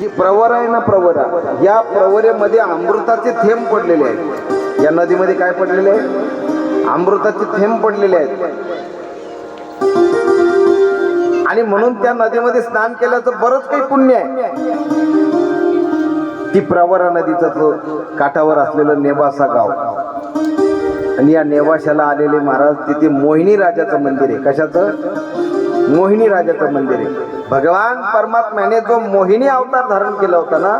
ही प्रवरा आहे ना, प्रवरा, या प्रवरेमध्ये अमृताचे थेंब पडलेले आहेत. या नदीमध्ये काय पडलेले आहे? अमृताचे थेंब पडलेले आहेत. आणि म्हणून त्या नदीमध्ये स्नान केल्याचं बरंच काही पुण्य आहे. ती प्रवरा नदीचा जो काठावर असलेलं नेवासा गाव, आणि या नेवाशाला आलेले महाराज तिथे मोहिनी राजाचं मंदिर आहे. कशाचं? मोहिनी राजाचं मंदिर आहे. भगवान परमात्म्याने जो मोहिनी अवतार धारण केला होता ना,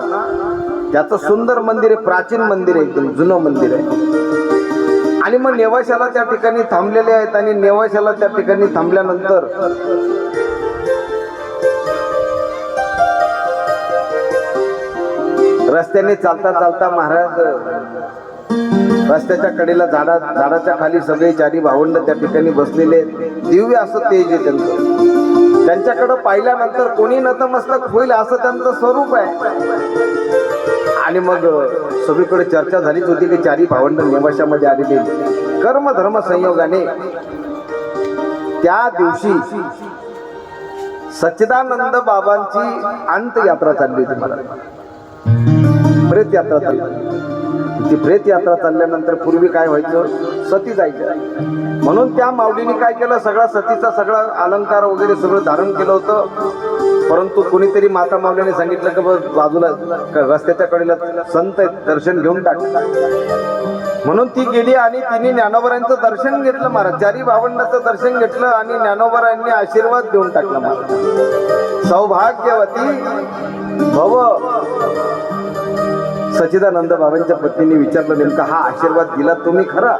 त्याचं सुंदर मंदिर आहे, प्राचीन मंदिर आहे, एकदम जुनं मंदिर आहे. आणि मग नेवाशाला त्या ठिकाणी थांबलेले आहेत. आणि नेवाशाला त्या ठिकाणी थांबल्यानंतर रस्त्याने चालता चालता महाराज रस्त्याच्या कडेला झाडाच्या खाली सगळे चारी भावंड त्या ठिकाणी बसलेले, दिव्य असं तेज आहे त्यांचं. त्यांच्याकडे पाहिल्यानंतर कोणी नतमस्तक होईल असं त्यांचं स्वरूप आहे. आणि मग सगळीकडे चर्चा झालीच होती की चारी भावंड नेवाशामध्ये आलेले. कर्म धर्म संयोगाने त्या दिवशी सच्चिदानंद बाबांची अंत्ययात्रा चालली होती महाराज. प्रेत यात्रा चालली. ती प्रेत यात्रा चालल्यानंतर पूर्वी काय व्हायचं? सती जायचं. म्हणून त्या माऊलीने काय केलं? सगळा सतीचा सगळा अलंकार वगैरे सगळं धारण केलं होतं. परंतु कोणीतरी माता माऊलीने सांगितलं की बाजूला रस्त्याच्या कडेला संत आहेत, दर्शन घेऊन टाक. म्हणून ती गेली आणि तिने ज्ञानोबरांचं दर्शन घेतलं महाराज. चारी भावंडाचं दर्शन घेतलं आणि ज्ञानोबरांनी आशीर्वाद देऊन टाकला महाराज. सौभाग्यवती भव. सच्चिदानंद बाबांच्या पत्नीने विचारलं, नेमका हा आशीर्वाद दिला तुम्ही खरा,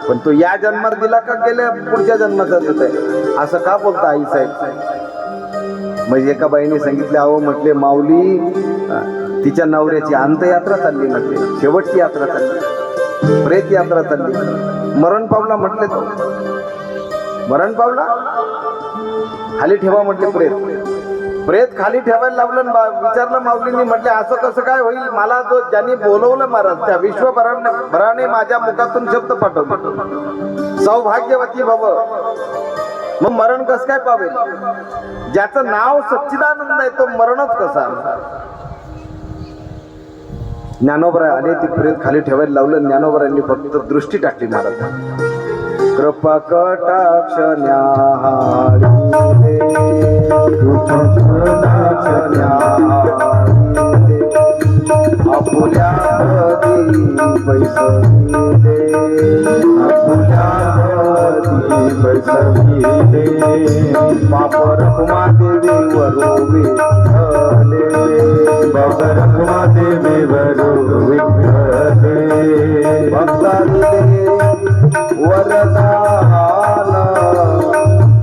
पण तो या जन्मात दिला का गेल्या पुढच्या जन्माचा देत आहे? असं का बोलता आई साहेब? म्हणजे एका बाईने सांगितले, अहो म्हटले माऊली तिच्या नवऱ्याची अंत्ययात्रा चालली, म्हटले शेवटची यात्रा चालली, प्रेत यात्रा चालली, मरण पावला. म्हटले तो मरण पावला, खाली ठेवा म्हटले प्रेत खाली ठेवायला लावलं. विचारलं माऊलींनी, म्हटले असं कसं काय होईल? मला जो ज्यांनी बोलवलं महाराज त्या विश्वभराने माझ्या मुखातून शब्द पाठवले, सौभाग्यवती भव. मग मरण कसं काय पावेल? ज्याचं नाव सच्चिदानंद आहे तो मरणच कसा? ज्ञानोबरा आले, ती प्रेत खाली ठेवायला लावलं. ज्ञानोबरांनी फक्त दृष्टी टाकली महाराज. कृपा कटाक्ष न्याहाळी आपुल्या बैसविले बाप रखुमा देवी वरो विठ्ठले, बाप रखुमा देवी वरो विठ्ठले. भक्ता दिले वरदान,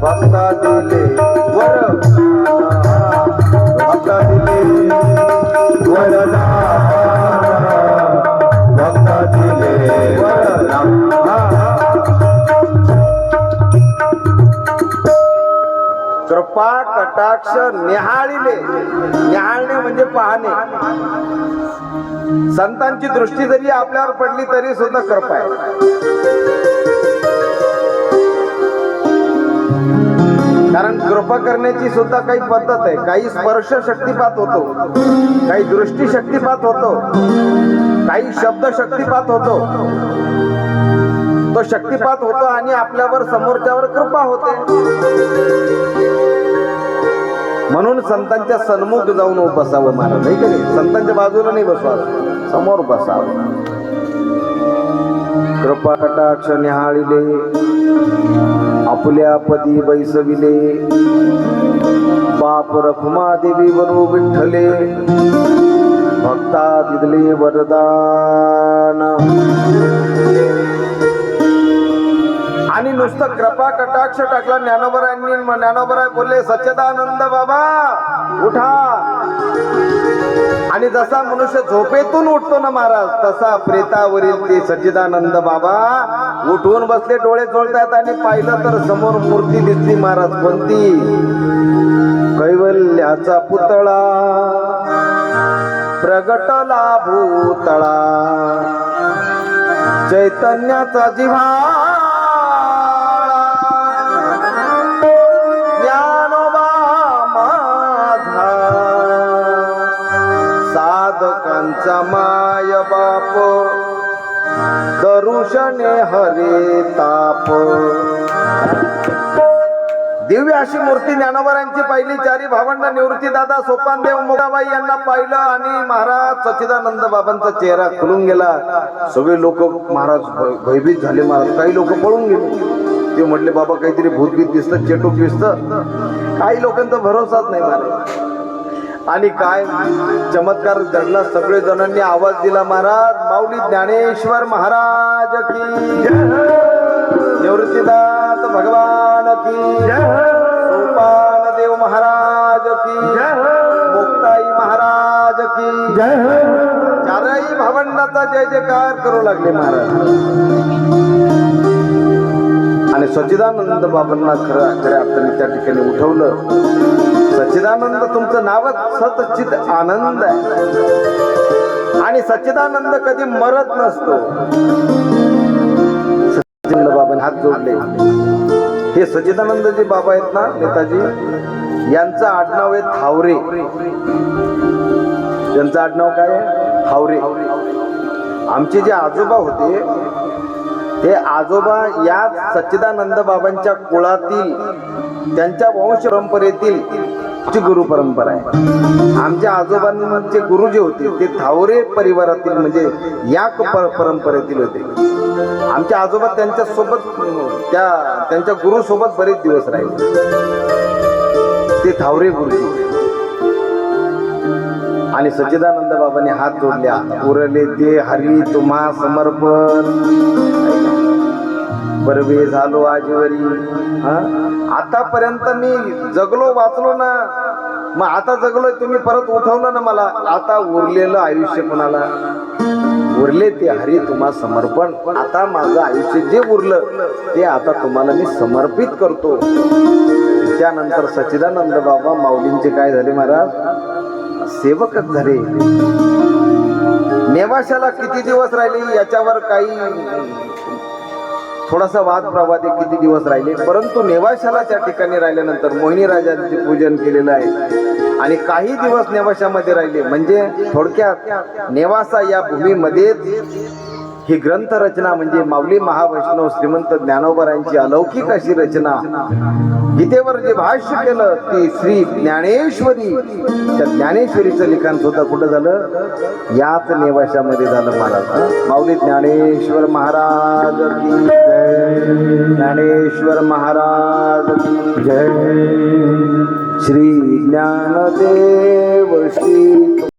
भक्ता दिले भक्ता दिले वरदान, भक्ता दिले वरदान. कृपा कटाक्ष निहाळिले. निहाळणे म्हणजे पाहणे. संतांची दृष्टी जरी आपल्यावर पडली तरी सुद्धा कृपा आहे. कारण कृपा करण्याची सुद्धा काही पद्धत आहे. काही स्पर्श शक्तिपात होतो, काही दृष्टी शक्तिपात होतो, काही शब्द शक्तिपात होतो. तो शक्तिपात होतो आणि आपल्यावर समोरच्यावर कृपा होते. म्हणून संतांच्या सन्मुख जाऊन बसावं महाराज, नाही का? संतांच्या बाजूला नाही बसवावं, समोर बसावं. कृपा कटाक्ष निहाळिले आपुल्या पदी बैसविले बाप रखुमा देवी वरो विठ्ठले, भक्ता दिले वरदान. आणि नुसतं कृपा कटाक्ष टाकला ज्ञानोबरांनी. ज्ञानोबराय बोलले, सच्चिदानंद बाबा उठा. आणि जसा मनुष्य झोपेतून उठतो ना महाराज, तसा प्रेतावरील ते सच्चिदानंद बाबा उठून बसले, डोळे चोळतायत. आणि पाहिलं तर समोर मूर्ती दिसली महाराज. कोणती? कैवल्याचा पुतळा प्रगटला भूतळा, चैतन्याचा जिव्हा साधकांचा माय बाप दरुशने हरे ताप. दिव्य अशी मूर्ती ज्ञानोबारांची पाहिली. चारी भावंड निवृत्तीदादा सोपानदेव मोगाबाई यांना पाहिलं आणि महाराज सच्चिदानंद बाबांचा चेहरा खुलून गेला. सगळे लोक महाराज भयभीत झाले. महाराज काही लोक पळून गेले. ते म्हटले बाबा काहीतरी भूतभीत दिसतं, चेटूक दिसतं. काही लोकांचा भरोसाच नाही महाराज. आणि काय चमत्कार घडला. सगळे जणांनी आवाज दिला महाराज माऊली ज्ञानेश्वर महाराज की निवृत्तीदास भगवान की सोपान देव महाराज की मुक्ताई महाराज की चारही भावंडाचा जय जयकार करू लागले महाराज. आणि सच्चिदानंद बाबांना खऱ्या अर्थाने त्या ठिकाणी उठवलं. सच्चिदानंद तुमचं नावच सच्चिद आनंद आहे आणि सच्चिदानंद कधी मरत नसतो. सच्चिदानंद बाबांनी हात जोडले. हे सच्चिदानंद जे बाबा आहेत ना नेताजी, यांचं आडनाव आहे थावरे. त्यांचं आडनाव काय आहे? थावरे. आमचे जे आजोबा होते ते आजोबा या सच्चिदानंद बाबांच्या कुळातील, त्यांच्या वंश परंपरेतील गुरु परंपरा आहे. आमच्या आजोबांचे गुरु जे होते ते थावरे परिवारातील म्हणजे या परंपरेतील होते. आमचे आजोबा त्यांच्या सोबत त्यांच्या गुरु सोबत बरेच दिवस राहिले. ते थावरे गुरुजी. आणि सच्चिदानंद बाबांनी हात जोडल्या. उरले ते हरी तुम्हा समर्पण, बरवे झालो आजवरी. आतापर्यंत मी जगलो वाचलो ना, मग आता जगलोय, तुम्ही परत उठवलं ना मला. आता उरलेलं आयुष्य कोणाला? उरले ते हरी तुम्हा समर्पण. आता माझं आयुष्य जे उरलं ते आता तुम्हाला मी समर्पित करतो. त्यानंतर सच्चिदानंद बाबा माऊलींचे काय झाले महाराज? सेवकच झाले. नेवाशाला किती दिवस राहिले याच्यावर काही थोडासा वाद प्रवाद आहे, किती दिवस राहिले. परंतु नेवाशाला त्या ठिकाणी राहिल्यानंतर मोहिनी राजांचे पूजन केलेलं आहे आणि काही दिवस नेवाशामध्ये राहिले. म्हणजे थोडक्यात नेवासा या भूमीमध्येच ही ग्रंथ रचना म्हणजे माऊली महावैष्णव श्रीमंत ज्ञानोबारांची अलौकिक अशी रचना, गीतेवर जे भाष्य केलं ती श्री ज्ञानेश्वरी. त्या ज्ञानेश्वरीचं लिखाण सुद्धा कुठं झालं? याच नेवाशामध्ये झालं महाराज. माऊली ज्ञानेश्वर महाराज की जय. ज्ञानेश्वर महाराज की जय. श्री ज्ञानदेव श्री